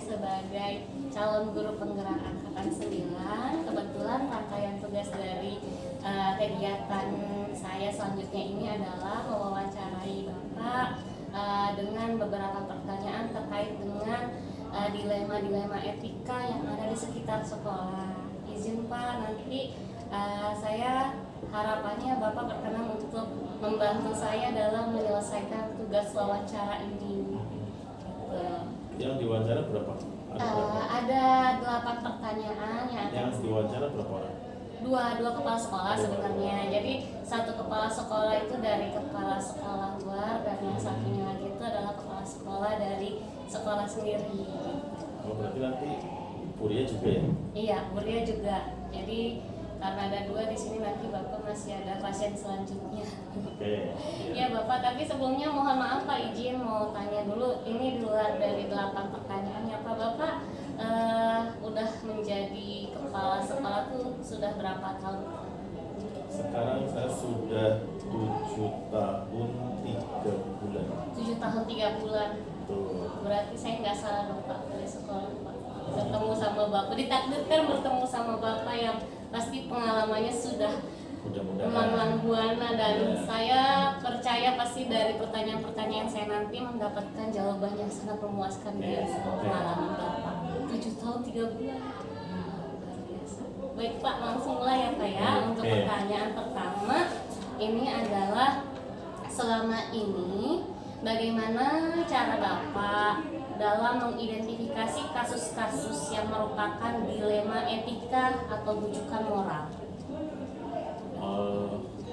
sebagai calon guru penggerak angkatan 9. Kebetulan rangkaian tugas dari kegiatan saya selanjutnya ini adalah mewawancarai Bapak dengan beberapa pertanyaan terkait dengan dilema-dilema etika yang ada di sekitar sekolah. Izin Pak, nanti saya harapannya Bapak berkenan untuk membantu saya dalam menyelesaikan tugas wawancara ini. Yang diwawancara berapa? Ada 8 pertanyaan yang diwawancara berapa orang? Dua kepala sekolah sebenarnya. Jadi satu kepala sekolah itu dari kepala sekolah luar dan yang satunya lagi itu adalah kepala sekolah dari sekolah sendiri. Oh, berarti nanti Buria juga ya? Iya, Buria juga. Jadi karena ada 2 di sini, nanti Bapak masih ada pasien selanjutnya. Oke. Ya Bapak, tapi sebelumnya mohon maaf Pak, izin mau tanya dulu. Ini di luar dari 8 pertanyaannya Pak. Bapak udah menjadi kepala sekolah tuh sudah berapa tahun? Sekarang saya sudah 7 tahun 3 bulan. 7 tahun 3 bulan. Tuh. Berarti saya nggak salah dong Pak dari sekolah Pak. Bertemu sama Bapak, ditakdirkan bertemu sama Bapak yang pasti pengalamannya sudah Mudah-mudahan buana dan saya percaya pasti dari pertanyaan-pertanyaan saya nanti mendapatkan jawaban yang sangat memuaskan dari pengalaman Bapak. 7 tahun 3 bulan. Luar biasa. Baik Pak, langsung mulai ya Pak ya. Untuk pertanyaan pertama ini adalah, selama ini bagaimana cara Bapak dalam mengidentifikasi kasus-kasus yang merupakan dilema etika atau rujukan moral?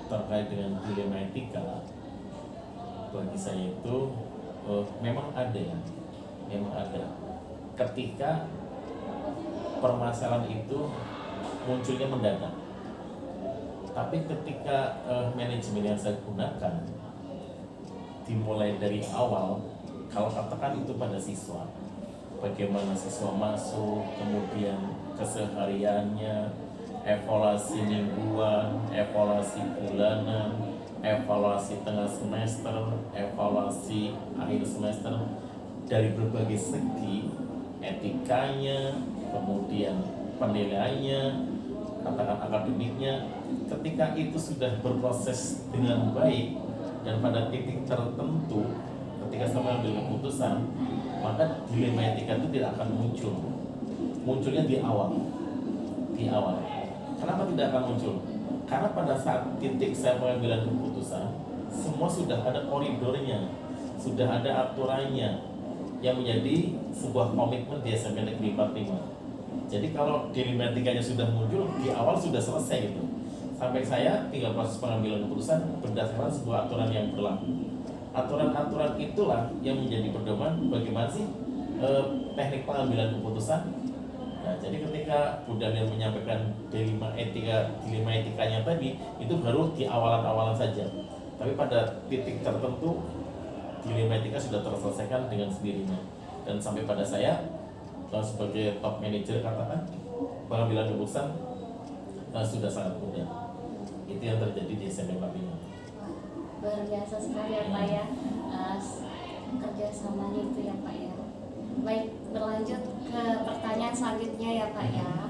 Terkait dengan dilema etika, bagi saya itu memang ada ya, memang ada. Ketika permasalahan itu munculnya mendadak, tapi ketika manajemen yang saya gunakan dimulai dari awal, kalau katakan itu pada siswa, bagaimana siswa masuk, kemudian kesehariannya, evaluasi mingguan, evaluasi bulanan, evaluasi tengah semester, evaluasi akhir semester, dari berbagai segi, etikanya, kemudian penilaiannya, katakan akademiknya, ketika itu sudah berproses dengan baik dan pada titik tertentu, ketika saya mengambil keputusan, maka dilema etika itu tidak akan muncul. Munculnya di awal. Kenapa tidak akan muncul? Karena pada saat titik saya mengambil keputusan, semua sudah ada koridornya, sudah ada aturannya yang menjadi sebuah komitmen di SMP Negeri 45. Jadi kalau dilema etikanya sudah muncul, di awal sudah selesai gitu. Sampai saya tinggal proses pengambilan keputusan berdasarkan sebuah aturan yang berlaku. Aturan-aturan itulah yang menjadi pedoman bagaimana sih teknik pengambilan keputusan. Nah, jadi ketika Bu Daniel menyampaikan dilema etikanya tadi, itu baru di awalan-awalan saja. Tapi pada titik tertentu dilema etika sudah terselesaikan dengan sendirinya. Dan sampai pada saya sebagai top manager katakan, pengambilan keputusan sudah sangat mudah. Itu yang terjadi di SMP 45. Luar biasa sekali ya Pak ya, kerjasamanya itu ya Pak ya. Baik, berlanjut ke pertanyaan selanjutnya ya Pak ya.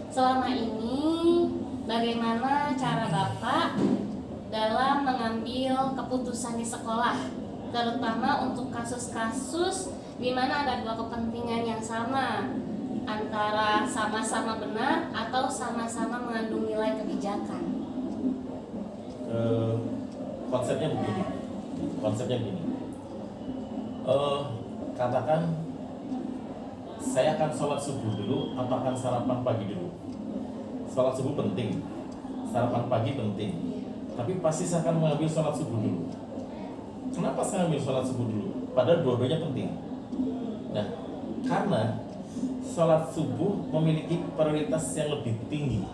Selama ini bagaimana cara Bapak dalam mengambil keputusan di sekolah, terutama untuk kasus-kasus di mana ada 2 kepentingan yang sama, antara sama-sama benar atau sama-sama mengandung nilai kebijakan? Konsepnya begini. Katakan saya akan sholat subuh dulu atau akan sarapan pagi dulu. Sholat subuh penting, sarapan pagi penting, tapi pasti saya akan mengambil sholat subuh dulu. Kenapa saya ambil sholat subuh dulu? Padahal dua-duanya penting. Nah, karena sholat subuh memiliki prioritas yang lebih tinggi.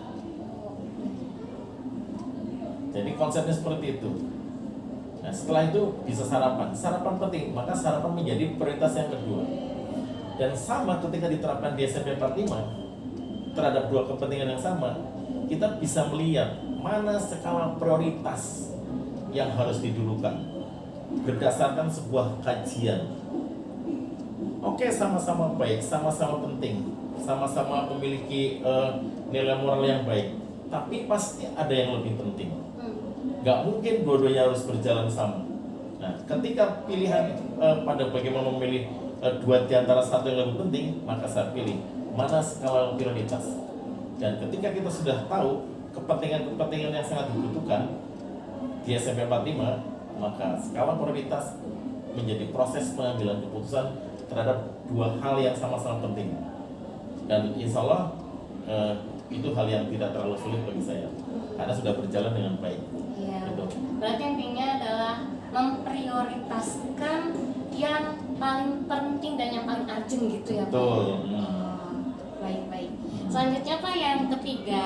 Jadi konsepnya seperti itu. Nah, setelah itu bisa sarapan penting, maka sarapan menjadi prioritas yang kedua. Dan sama ketika diterapkan di SMP 45 terhadap 2 kepentingan yang sama, kita bisa melihat mana skala prioritas yang harus didulukan berdasarkan sebuah kajian. Oke, sama-sama baik, sama-sama penting, sama-sama memiliki nilai moral yang baik, tapi pasti ada yang lebih penting. Gak mungkin dua-duanya harus berjalan sama. Nah, ketika pilihan pada bagaimana memilih dua di antara satu yang lebih penting, maka saya pilih mana skala prioritas. Dan ketika kita sudah tahu kepentingan-kepentingan yang sangat dibutuhkan di SMP 45, maka skala prioritas menjadi proses pengambilan keputusan terhadap dua hal yang sama-sama penting. Dan insya Allah itu hal yang tidak terlalu sulit bagi saya karena sudah berjalan dengan baik. Iya. Gitu. Berarti intinya adalah memprioritaskan yang paling penting dan yang paling urgent gitu ya Pak. Betul. Baik-baik. Selanjutnya Pak, yang ketiga,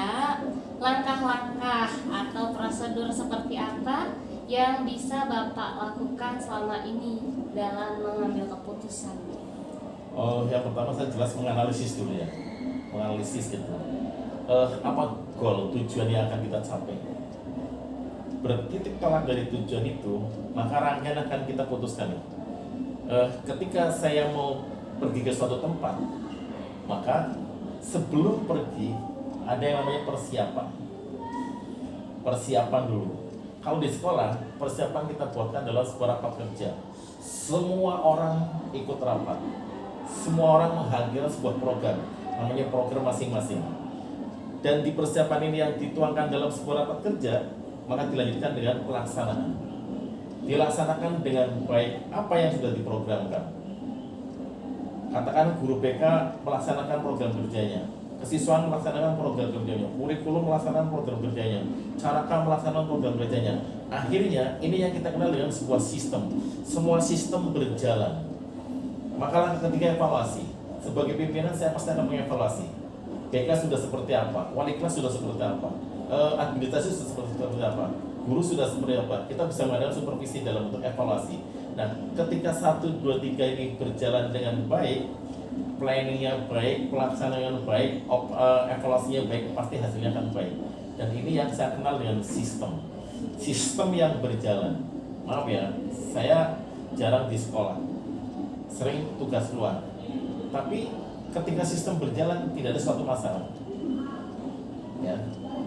langkah-langkah atau prosedur seperti apa yang bisa Bapak lakukan selama ini dalam mengambil keputusan? Yang pertama saya jelas menganalisis dulu ya, menganalisis gitu. Apa goal, tujuan yang akan kita capai. Bertitik tolak dari tujuan itu, maka rangkaian akan kita putuskan. Ketika saya mau pergi ke suatu tempat, maka sebelum pergi ada yang namanya persiapan. Persiapan dulu. Kalau di sekolah, persiapan kita buatkan adalah sebuah rapat kerja. Semua orang ikut rapat. Semua orang menghadirkan sebuah program, namanya program masing-masing. Dan di persiapan ini yang dituangkan dalam sebuah rapat kerja, maka dilanjutkan dengan pelaksanaan. Dilaksanakan dengan baik apa yang sudah diprogramkan. Katakan guru BK melaksanakan program kerjanya, kesiswaan melaksanakan program kerjanya, kurikulum melaksanakan program kerjanya, caraka melaksanakan program kerjanya. Akhirnya ini yang kita kenal dengan sebuah sistem. Semua sistem berjalan. Maka langkah ketiga evaluasi. Sebagai pimpinan saya pasti akan mengevaluasi. BK sudah seperti apa, wali kelas sudah seperti apa, administrasi sudah seperti apa, guru sudah seperti apa. Kita bisa mengadakan supervisi dalam bentuk evaluasi. Nah, ketika 1, 2, 3 ini berjalan dengan baik, planningnya baik, pelaksanaannya baik, evaluasinya baik, pasti hasilnya akan baik. Dan ini yang saya kenal dengan sistem yang berjalan. Maaf ya, saya jarang di sekolah, sering tugas luar, tapi ketika sistem berjalan tidak ada suatu masalah ya.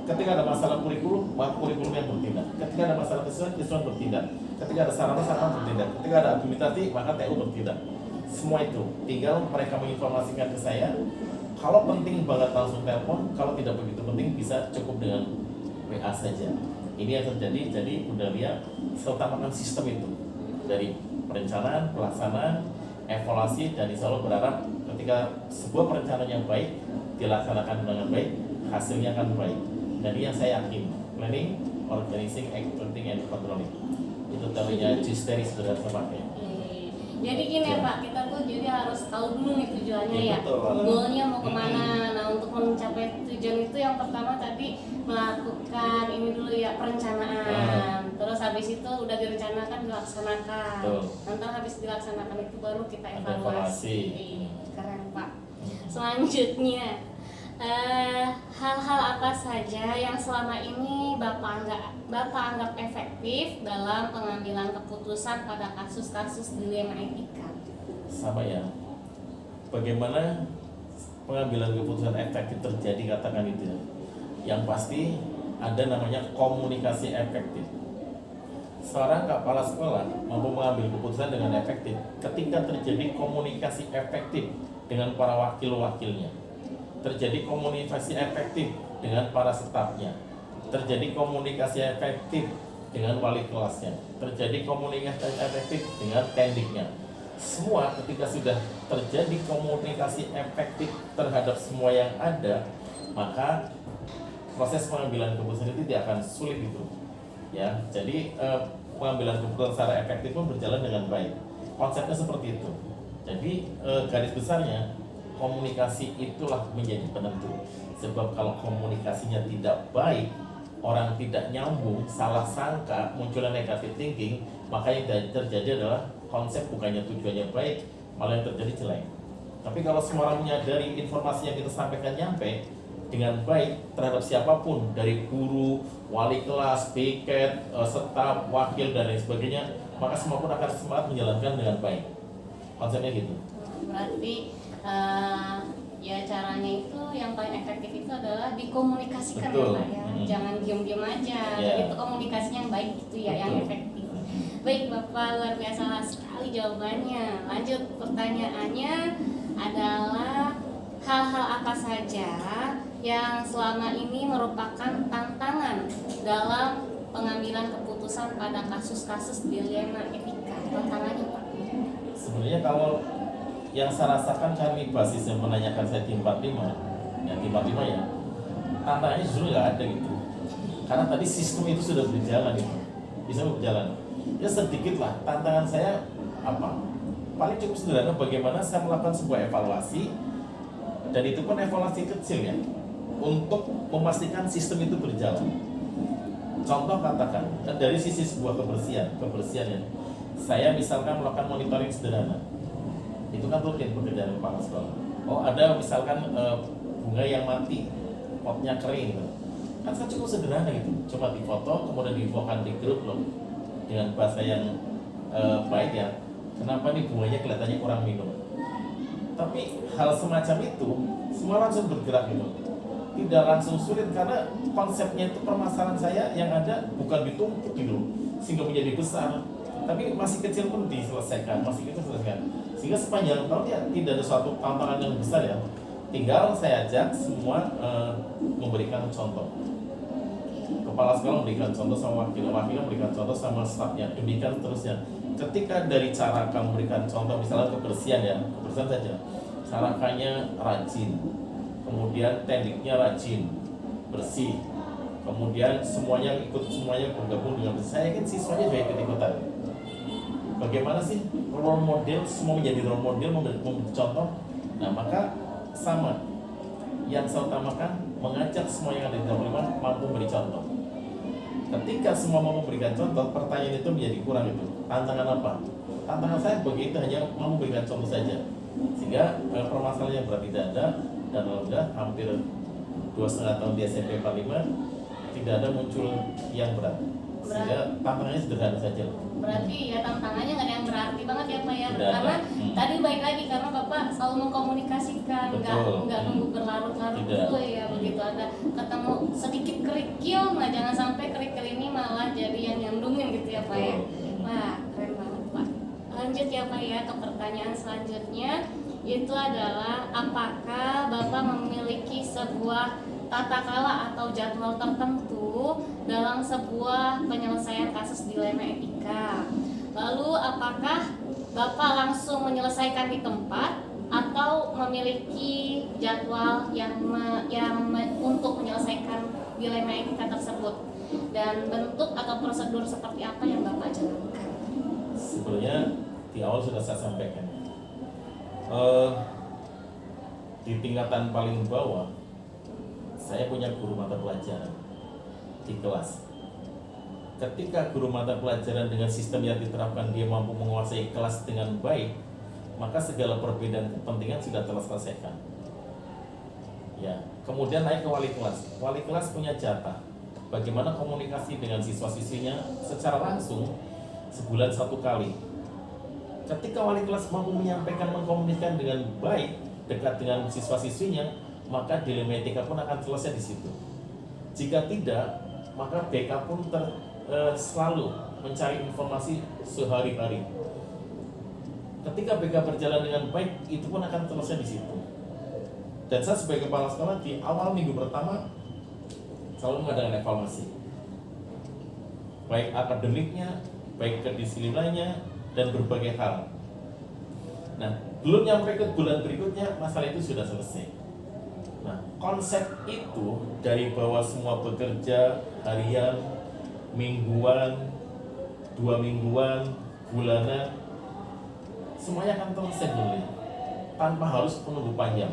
Ketika ada masalah kurikulum, maka kurikulum yang bertindak. Ketika ada masalah kesisuan bertindak. Ketika ada sarana bertindak. Ketika ada administrasi, maka TU bertindak. Semua itu tinggal mereka menginformasikan ke saya. Kalau penting banget langsung telepon, kalau tidak begitu penting bisa cukup dengan WA saja. Ini yang terjadi. Jadi udah lihat, saya utamakan sistem itu dari perencanaan, pelaksanaan, evaluasi, dan insya Allah berharap ketika sebuah perencanaan yang baik dilaksanakan dengan baik, hasilnya akan baik. Dan ini yang saya yakin, planning, organizing, executing, and controlling. Itu teorinya Cisteri sudah pakai. Jadi gini ya Pak, kita tuh jadi harus tahu dulu nih tujuannya ya, betul. goalnya mau kemana. Nah, untuk mencapai tujuan itu yang pertama tadi melakukan ini dulu ya, perencanaan. Terus habis itu udah direncanakan, dilaksanakan. Nanti habis dilaksanakan itu baru kita evaluasi. Keren Pak. Selanjutnya, hal-hal apa saja yang selama ini Bapak anggap efektif dalam pengambilan keputusan pada kasus-kasus dilema etika? Sama ya, bagaimana pengambilan keputusan efektif terjadi, katakan itu ya. Yang pasti ada namanya komunikasi efektif. Seorang kepala sekolah mampu mengambil keputusan dengan efektif ketika terjadi komunikasi efektif dengan para wakil-wakilnya, terjadi komunikasi efektif dengan para stafnya, terjadi komunikasi efektif dengan wali kelasnya, terjadi komunikasi efektif dengan tendiknya. Semua ketika sudah terjadi komunikasi efektif terhadap semua yang ada, maka proses pengambilan keputusan itu tidak akan sulit itu. Ya, jadi pengambilan keputusan secara efektif pun berjalan dengan baik. Konsepnya seperti itu. Jadi garis besarnya komunikasi itulah menjadi penentu. Sebab kalau komunikasinya tidak baik, orang tidak nyambung, salah sangka, munculnya negatif thinking, maka yang terjadi adalah konsep bukannya tujuannya baik, malah yang terjadi jelek. Tapi kalau semua orang menyadari informasi yang kita sampaikan nyampe dengan baik terhadap siapapun, dari guru, wali kelas, piket, staf, wakil, dan lain sebagainya, maka semua pun akan semangat menjalankan dengan baik. Konsepnya gitu. Berarti ya caranya itu yang paling efektif itu adalah dikomunikasikan ya Betul. Pak ya. Jangan diam-diam aja. Ya. Itu komunikasinya yang baik gitu ya, yang Betul. efektif. Baik Bapak, luar biasa sekali jawabannya. Lanjut, pertanyaannya adalah hal-hal apa saja yang selama ini merupakan tantangan dalam pengambilan keputusan pada kasus-kasus dilema etika? Tantangannya Pak? Sebenarnya kalau yang saya rasakan kami basisnya menanyakan saya tim 45 ya tim 45 ya, tantangannya justru nggak ada gitu, karena tadi sistem itu sudah berjalan gitu, bisa berjalan. Ya sedikit lah tantangan saya apa, paling cukup sederhana, bagaimana saya melakukan sebuah evaluasi, dan itu pun evaluasi kecil ya, untuk memastikan sistem itu berjalan. Contoh katakan dari sisi sebuah kebersihan ya, saya misalkan melakukan monitoring sederhana, itu kan rutin pekerjaan kepala sekolah. Oh ada misalkan bunga yang mati, potnya kering gitu, kan saya cukup sederhana gitu, cuma difoto kemudian diinfokan di grup loh dengan bahasa yang baik ya, kenapa nih bunganya kelihatannya kurang minum. Tapi hal semacam itu semua langsung bergerak gitu, tidak langsung sulit, karena konsepnya itu permasalahan saya yang ada bukan ditumpuk gitu sehingga menjadi besar, tapi masih kecil pun diselesaikan, masih kecil selesaikan, sehingga sepanjang tahun ya tidak ada suatu tantangan yang besar ya. Tinggal saya ajak semua memberikan contoh, kepala sekolah memberikan contoh sama wakil-wakil memberikan contoh sama stafnya, demikian terusnya. Ketika dari cara kamu memberikan contoh, misalnya kebersihan ya, kebersihan saja, carakannya rajin, kemudian tekniknya rajin, bersih, kemudian semuanya bergabung dengan bersih. Saya yakin siswanya juga ikut-ikutan. Bagaimana sih role model, semua menjadi role model, memberi contoh. Nah maka sama, yang saya utamakan mengajak semua yang ada di dalam lingkungan mampu memberi contoh. Ketika semua mau memberikan contoh, pertanyaan itu menjadi kurang itu. Tantangan apa? Tantangan saya begitu hanya mau memberikan contoh saja, sehingga permasalahan yang berat tidak ada, dan alhamdulillah hampir 2,5 tahun di SMP 45 tidak ada muncul yang berat, sehingga tantangannya sederhana saja. Berarti ya tantangannya nggak ada yang berarti banget ya Pak ya, Tidak ada. karena tadi baik lagi karena Bapak selalu mengkomunikasikan, nggak nunggu berlarut-larut dulu ya, begitu ada ketemu sedikit kerikil, nah jangan sampai kerikil ini malah jadi yang nyandungin gitu ya Pak ya. Wah keren banget Pak. Lanjut ya Pak ya ke pertanyaan selanjutnya, itu adalah apakah Bapak memiliki sebuah tata kala atau jadwal tertentu dalam sebuah penyelesaian kasus dilema etika? Lalu apakah Bapak langsung menyelesaikan di tempat atau memiliki jadwal yang untuk menyelesaikan dilema etika tersebut, dan bentuk atau prosedur seperti apa yang Bapak jalankan? Sebenarnya di awal sudah saya sampaikan, di tingkatan paling bawah saya punya guru mata pelajaran di kelas. Ketika guru mata pelajaran dengan sistem yang diterapkan dia mampu menguasai kelas dengan baik, maka segala perbedaan kepentingan sudah terselesaikan. Ya, kemudian naik ke wali kelas. Wali kelas punya jatah bagaimana komunikasi dengan siswa-siswinya secara langsung sebulan 1 kali. Ketika wali kelas mampu menyampaikan, mengkomunikasikan dengan baik, dekat dengan siswa-siswinya, maka dilema etika pun akan selesai di situ. Jika tidak, maka BK pun selalu mencari informasi sehari-hari. Ketika BK berjalan dengan baik, itu pun akan selesai di situ. Dan saya sebagai kepala sekolah di awal minggu pertama selalu mengadakan evaluasi, baik akademiknya, baik kedisiplinannya, dan berbagai hal. Nah, belum nyampe ke bulan berikutnya, masalah itu sudah selesai. Nah, konsep itu dari bawah semua bekerja harian, mingguan, 2 mingguan, bulanan, semuanya akan selesai dulu, tanpa harus menunggu panjang.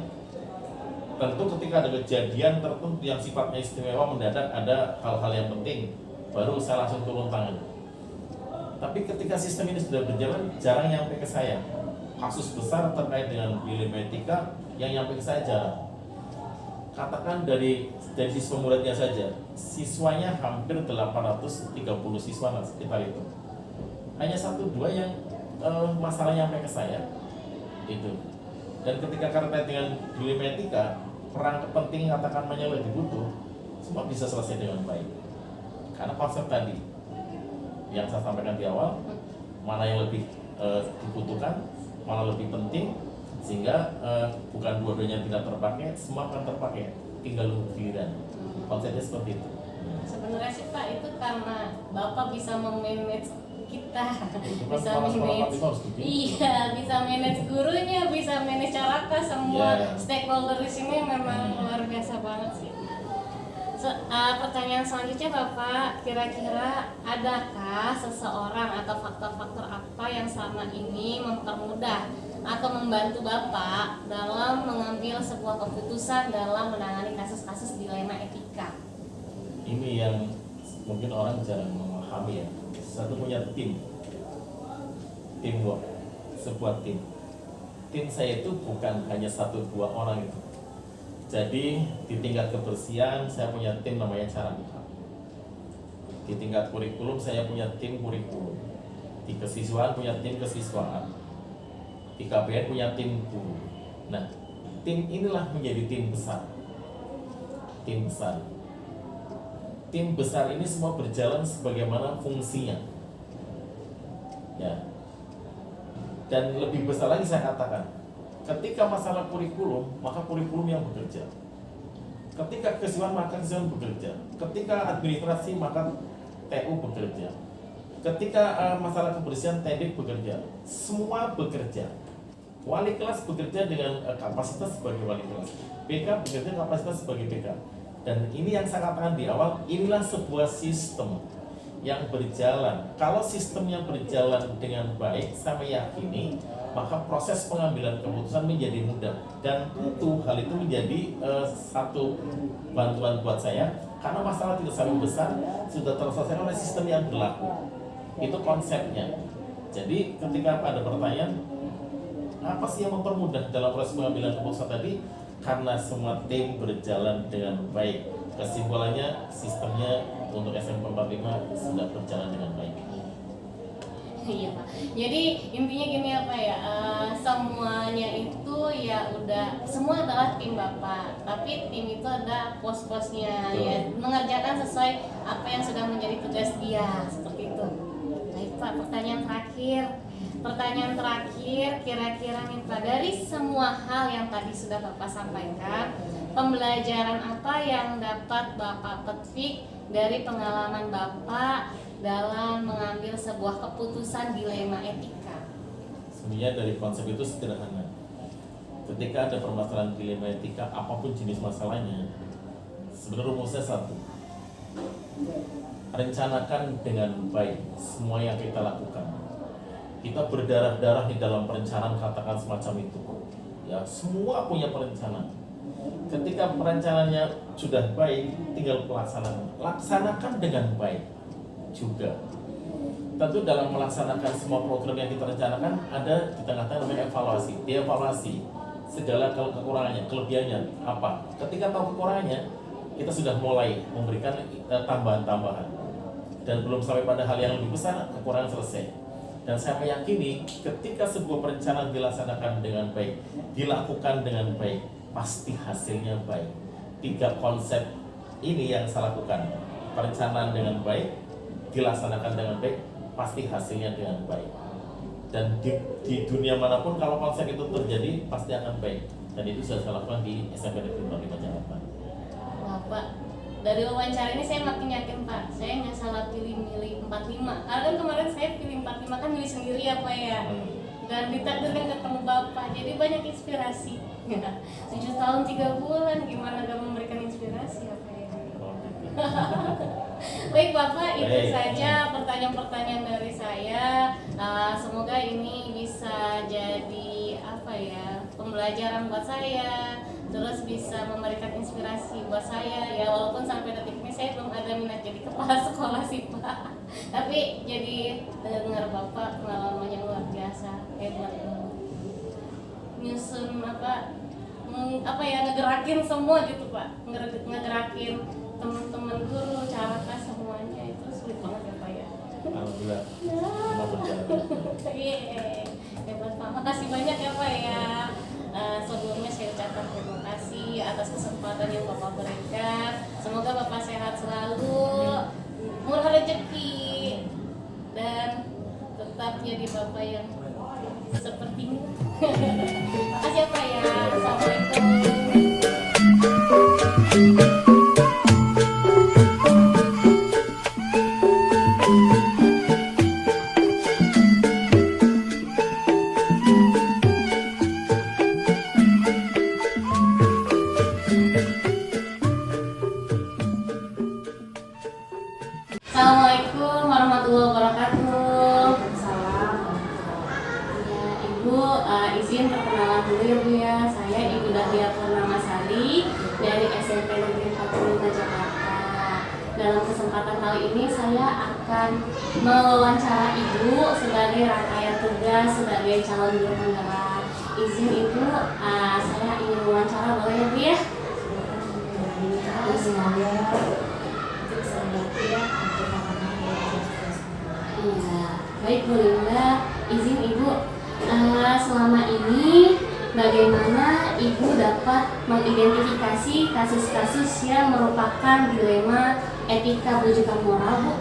Tentu ketika ada kejadian tertentu yang sifatnya istimewa mendadak, ada hal-hal yang penting, baru saya langsung turun tangan. Tapi ketika sistem ini sudah berjalan, jarang nyampe ke saya. Kasus besar terkait dengan dilema etika yang nyampe ke saya jarang. Katakan dari siswa muridnya saja, siswanya hampir 830 siswa sekitar itu. Hanya 1-2 yang masalah nyampe ke saya. Itu. Dan ketika terkait dengan dilema etika, peran kepentingan katakan mana yang lebih butuh, semua bisa selesai dengan baik. Karena konsep tadi yang saya sampaikan di awal, mana yang lebih dibutuhkan, mana lebih penting, sehingga bukan dua-duanya tidak terpakai, semua akan terpakai, tinggal nunggu giliran. Konsepnya seperti itu. Sebenarnya sih Pak, itu karena Bapak bisa memanage kita, Itu kan bisa sekolah-sekolah manage, itu harus begitu. iya, bisa manage gurunya, bisa manage caraka, semua Yeah. stakeholder di sini memang luar biasa banget sih. Pertanyaan selanjutnya Bapak, kira-kira adakah seseorang atau faktor-faktor apa yang selama ini mempermudah atau membantu Bapak dalam mengambil sebuah keputusan dalam menangani kasus-kasus dilema etika? Ini yang mungkin orang jarang memahami ya. Satu punya teamwork, sebuah tim. Tim saya itu bukan hanya 1-2 orang itu. Jadi di tingkat kebersihan saya punya tim namanya Caraka. Di tingkat kurikulum saya punya tim kurikulum. Di kesiswaan punya tim kesiswaan. Di KBN punya tim guru. Nah, tim inilah menjadi tim besar. Tim besar. Tim besar ini semua berjalan sebagaimana fungsinya. Ya. Dan lebih besar lagi saya katakan, ketika masalah kurikulum, maka kurikulum yang bekerja. Ketika kesiswaan, maka kesiswaan bekerja. Ketika administrasi, maka TU bekerja. Ketika masalah kebersihan, TEDIK bekerja. Semua bekerja. Wali kelas bekerja dengan kapasitas sebagai wali kelas. BK bekerja kapasitas sebagai BK. Dan ini yang saya katakan di awal, inilah sebuah sistem yang berjalan. Kalau sistemnya berjalan dengan baik, saya meyakini maka proses pengambilan keputusan menjadi mudah. Dan tentu hal itu menjadi satu bantuan buat saya, karena masalah tidak terlalu besar sudah terselesaikan oleh sistem yang berlaku. Itu konsepnya. Jadi ketika ada pertanyaan, apa sih yang mempermudah dalam proses pengambilan keputusan tadi? Karena semua tim berjalan dengan baik. Kesimpulannya, sistemnya untuk SMP 45 sudah berjalan dengan baik. Iya Pak. Jadi intinya gini apa ya, semuanya itu ya udah, semua adalah tim Bapak. Tapi tim itu ada pos-posnya, ya mengerjakan sesuai apa yang sudah menjadi tugas dia, seperti itu. Baik Pak, pertanyaan terakhir, kira-kira nih Pak, dari semua hal yang tadi sudah Bapak sampaikan, pembelajaran apa yang dapat Bapak petik dari pengalaman Bapak dalam mengambil sebuah keputusan dilema etika? Sebenarnya dari konsep itu sederhana. Ketika ada permasalahan dilema etika, apapun jenis masalahnya, sebenarnya rumusnya satu. Rencanakan dengan baik semua yang kita lakukan. Kita berdarah-darah di dalam perencanaan, katakan semacam itu. Ya, semua punya perencanaan. Ketika perencanaannya sudah baik, tinggal pelaksanaan. Laksanakan dengan baik juga. Tentu dalam melaksanakan semua program yang kita rencanakan, ada di tengah-tengah namanya evaluasi. Dievaluasi segala kekurangannya, kelebihannya apa. Ketika tahu kekurangannya, kita sudah mulai memberikan tambahan-tambahan. Dan belum sampai pada hal yang lebih besar, kekurangan selesai. Dan saya meyakini ketika sebuah perencanaan dilaksanakan dengan baik, dilakukan dengan baik, pasti hasilnya baik. 3 konsep ini yang saya lakukan. Perencanaan dengan baik, dilaksanakan dengan baik, pasti hasilnya dengan baik. Dan di dunia manapun kalau konsep itu terjadi, pasti akan baik. Dan itu sudah saya lakukan di SMP Negeri 45 Jakarta. Wah Pak, dari wawancara ini saya makin yakin Pak, saya nggak salah milih 45. Karena kan kemarin saya pilih 45 kan milih sendiri ya Pak ya. Dan ditakdirkan ketemu Bapak, jadi banyak inspirasi. 7 tahun 3 bulan, gimana gak memberikan inspirasi ya Pak ya. Baik Bapak, itu saja pertanyaan-pertanyaan dari saya. Semoga ini bisa jadi apa ya, pembelajaran buat saya, terus bisa memberikan inspirasi buat saya. Ya walaupun sampai detik ini saya belum ada minat jadi kepala sekolah sih Pak, tapi jadi dengar Bapak pengalaman yang luar biasa, hebat banget. Nyusun apa ya, ngegerakin semua gitu Pak, ngegerakin teman-teman guru, caraka semuanya itu sulit banget ya Pak ya. Alhamdulillah, semua berjalan. Hebat Pak, makasih banyak ya Pak ya. Assalamualaikum warahmatullahi wabarakatuh. Waalaikumsalam. Ya, Ibu, izin perkenalan dulu ya Bu ya. Saya Ibu Dahlia Purnamasari dari SMP Negeri 45 Jakarta. Dalam kesempatan kali ini saya akan mewawancara Ibu sebagai rangkaian tugas sebagai calon guru penggerak. Izin Ibu, saya ingin wawancara boleh ya Bu ya? Semoga itu bisa membantu ya untuk anak-anak. Iya, baik Bu Linda, izin Ibu, selama ini bagaimana Ibu dapat mengidentifikasi kasus-kasus yang merupakan dilema etika berujukan moral, Bu?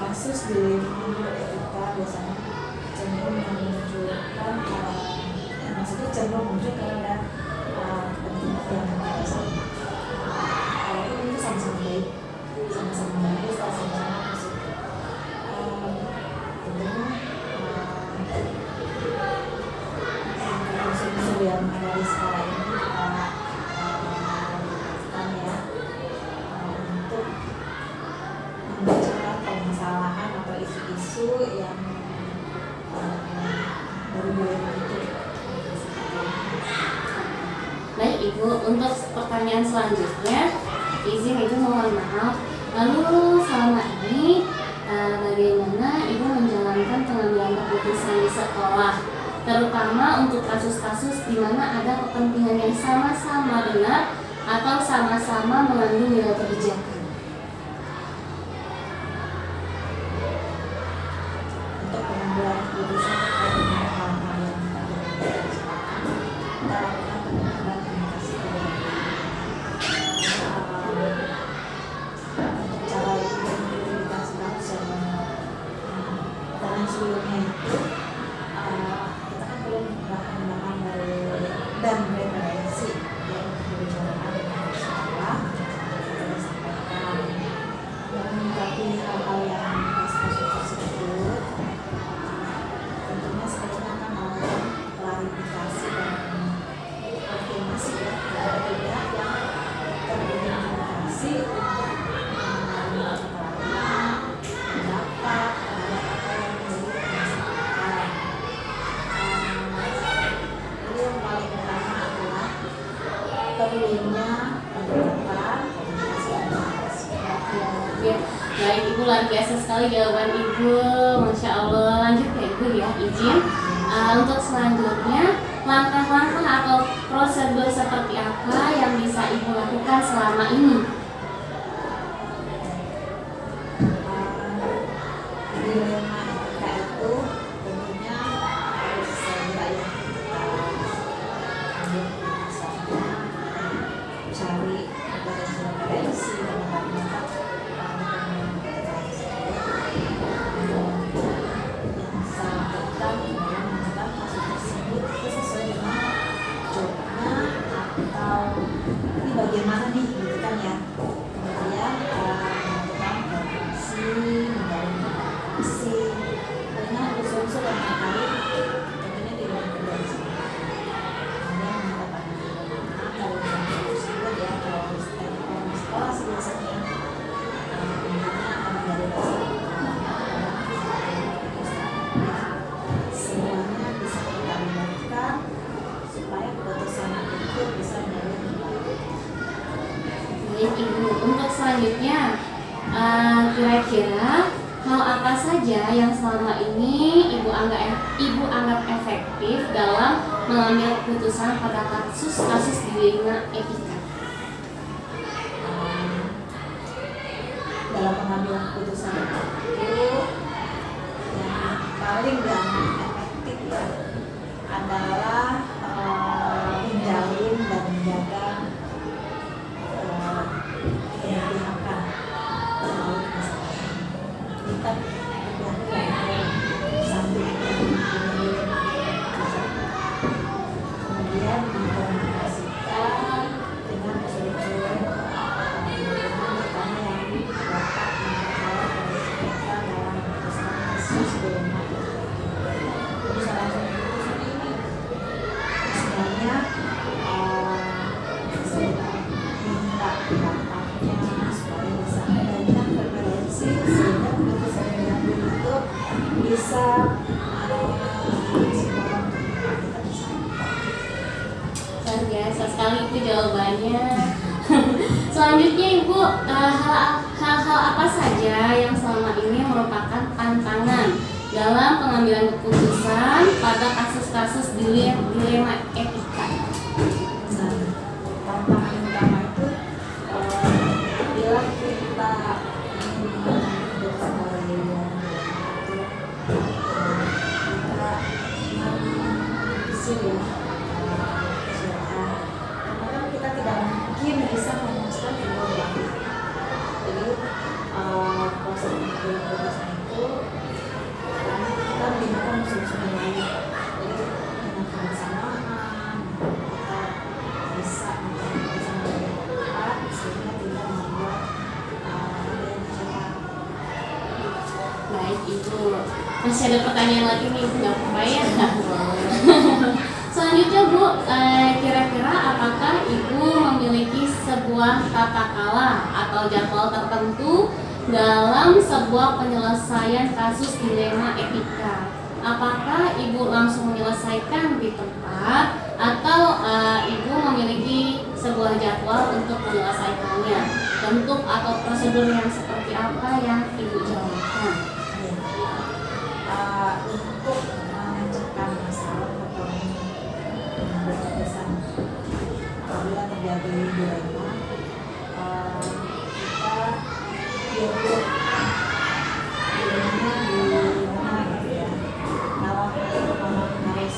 Kasus dilema etika biasanya cenderung memunculkan maksudnya cenderung muncul karena ada kepentingan yang berbeda. Walaupun itu sama-sama baik, sama-sama bagus, sama-sama positif. Tentunya unsur-unsur yang ada di sekolah ini kita lakukan ya untuk memecahkan permasalahan atau isu-isu yang baru itu. Baik Ibu, untuk pertanyaan selanjutnya, izin Ibu mohon maaf. Lalu selama ini bagaimana Ibu menjalankan pengambilan keputusan di sekolah, terutama untuk kasus-kasus di mana ada kepentingan yang sama-sama benar atau sama-sama mengandung nilai kebijakan? Untuk pengambilan keputusan terkait dengan hal-hal yang tadi kita lakukan pendekatan komunikasi untuk cara identifikasikan secara dan sebelumnya itu kita kan perlu bahan-bahan dari dan referensi yang berbicara dengan sekolah kita sampaikan dan menyikapi hal-hal yang kasus tersebut. Tentunya sekolahnya akan melakukan klarifikasi dan konfirmasi ya kepada pihak yang teridentifikasi untuk mengalami kekalahan, pendapat terhadap apa yang menjadi permasalahan. Jadi yang paling utama adalah perlunya pendekatan komunikasi dan komunikasi. Ya, baik Ibu, luar biasa sekali jawaban Ibu, Masya Allah. Lanjut ya Ibu ya, izin. Untuk selanjutnya, langkah-langkah atau prosedur seperti apa yang bisa Ibu lakukan selama ini? Dilema etika itu tentunya harus segera ya kita ambil keputusannya, cari referensi dan pendapat yang sampaikan dalam menghadap kasus tersebut itu sesuai dengan jobnya atau ini bagaimana nih gitu kan ya. Kemudian melakukan komunikasi, membangun komunikasi dengan unsur-unsur yang terkait tentunya di luar dari sini. Kemudian minta pandangan dari unsur tersebut ya, kalau sekolah sih biasanya tentunya akan menjadi dasar semuanya bisa kita libatkan supaya keputusan itu bisa menjadi lebih baik. Baik Ibu, untuk selanjutnya, kira-kira hal apa saja yang selama ini Ibu anggap efektif dalam mengambil keputusan pada kasus-kasus dilema etika? Dalam pengambilan keputusan itu yang paling efektif ya adalah menjalin dan menjaga keberpihakan melalui masalah ini. Kita berpihak satu kemudian dikomunikasikan dengan unsur-unsur bagaimana kami yang dapat memperkaya keberpihakan dalam memutuskan kasus dilema itu. Bisa langsung putus ini Selanjutnya Ibu, hal-hal apa saja yang selama ini merupakan tantangan dalam pengambilan keputusan pada kasus-kasus dilema etika? Nah, tantangan utama itu bila kita ingin mengambil sebuah pilihan itu kita menganalisis ya kesalahan. Karena kan kita tidak mungkin bisa memutuskan kedua belah pihak. Jadi proses pengambilan keputusan itu kita menggunakan unsur-unsur yang lain. Jadi dengan kebersamaan kita bisa mencari keputusan yang tepat sehingga tidak membuat ada yang salah. Baik Ibu, masih ada pertanyaan lagi nih, nggak apa-apa ya? Selanjutnya Bu, kira-kira apakah Ibu memiliki sebuah tata kala atau jadwal tertentu dalam sebuah penyelesaian kasus dilema etika? Apakah Ibu langsung menyelesaikan di tempat atau Ibu memiliki sebuah jadwal untuk menyelesaikannya? Bentuk atau prosedur yang seperti apa yang Ibu jalankan? Untuk memecahkan masalah atau mengambil keputusan apabila terjadi dilema, kita dilemanya di mana gitu ya. Kalau memang harus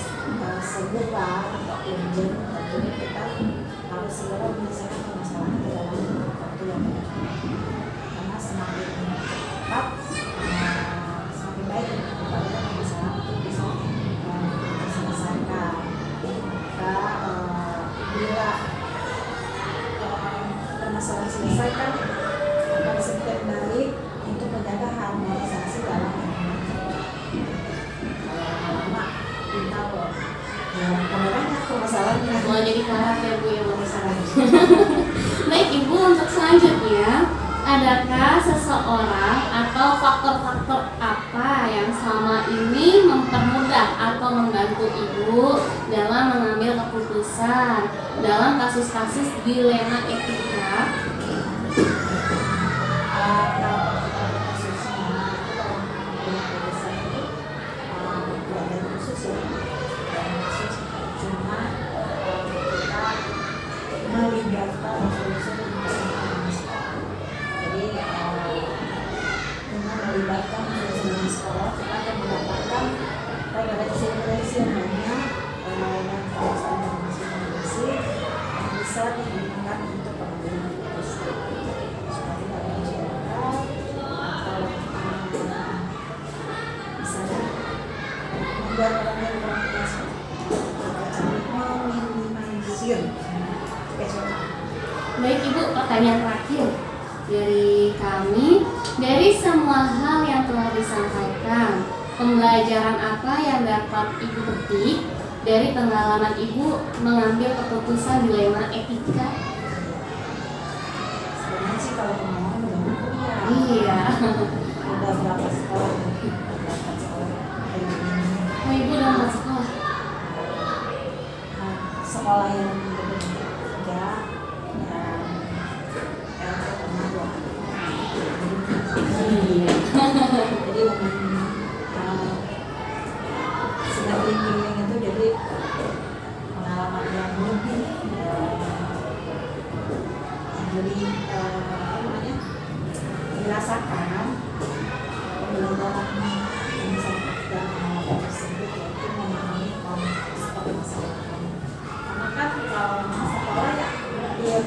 segera atau urgent, tentunya kita harus segera menyelesaikan permasalahan ke dalam waktu yang tepat. Karena semakin cepat semakin baik apabila permasalahan itu bisa diselesaikan. Maka bila permasalahan selesaikan akan semakin baik untuk menjaga harmonisasi dalam lama kita kok kalau banyak permasalahannya. Mau jadi karat ya Bu yang masalah. Baik Ibu, untuk selanjutnya, adakah seseorang atau faktor-faktor apa yang selama ini mempermudah atau membantu Ibu dalam mengambil keputusan dalam kasus-kasus dilema etika? Kalau kasusnya keputusan itu tidak ada khusus ya, khusus cuma kita melibatkan unsur-unsur internal sekolah. Jadi dengan melibatkan unsur-unsur sekolah kita akan mendapatkan referensi yang banyak dan kawasan masing-masing yang bisa digunakan untuk pengambilan keputusan. Seperti dalam masyarakat atau misalnya membuat orang yang kurang puas meminimalisir kesulitan. Baik Ibu, pertanyaan terakhir dari kami. Dari semua hal yang telah disampaikan, pembelajaran apa yang dapat Ibu petik dari pengalaman Ibu mengambil keputusan dilema etika? Sebenarnya sih kalau pengalaman udah cukup ya. Iya. Udah berapa sekolah kayak gini. Oh Ibu udah masuk sekolah? Sekolah yang berbeda dan pernah 2 kali. Iya. Jadi sebagai keliling itu jadi pengalaman yang lebih apa namanya dirasakan pembelajaran yang disampaikan pengalaman tersebut yaitu memahami konteks permasalahan. Karena kan kalau sekolah ya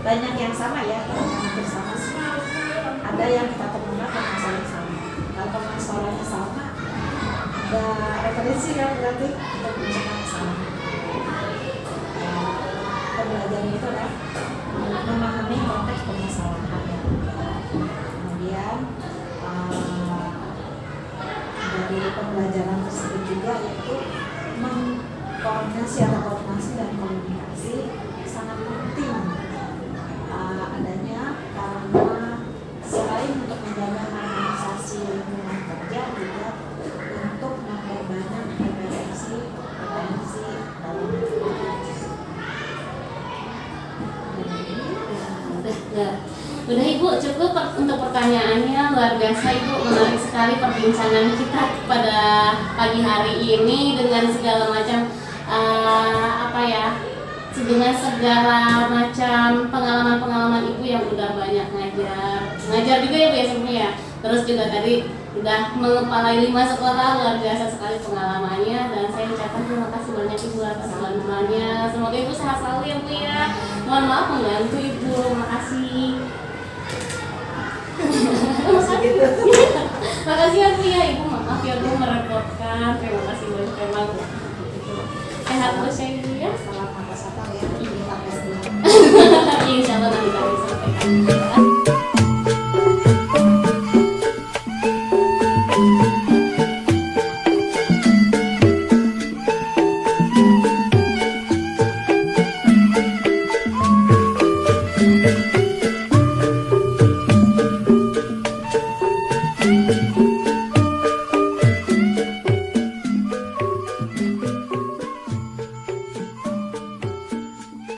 banyak yang sama ya, hampir sama sih. Ada yang kita temukan permasalahan sama. Kalau permasalahannya sama, ada referensi kan berarti untuk menyelesaikan masalah. Pembelajaran itu adalah memahami konteks permasalahan. Kemudian dari pembelajaran tersebut juga yaitu koordinasi dan komunikasi sangat penting adanya karena selain untuk menjaga harmonisasi lingkungan kerja juga untuk memperbanyak referensi dalam Udah Ibu, cukup untuk pertanyaannya. Luar biasa Ibu, menarik sekali perbincangan kita pada pagi hari ini dengan segala macam dengan segala macam pengalaman-pengalaman Ibu yang udah banyak ngajar juga ya Bu ya sebenarnya ya. Terus juga tadi udah mengepalai 5 sekolah, luar biasa sekali pengalamannya, dan saya ucapkan terima kasih banyak Ibu atas bantuannya. Semoga Ibu sehat selalu ya Bu ya. Mohon maaf mengganggu Ibu, makasih. Makasih ya Bu ya, Ibu maaf ya Bu merepotkan. Terima kasih banyak memang. Sehat terus ya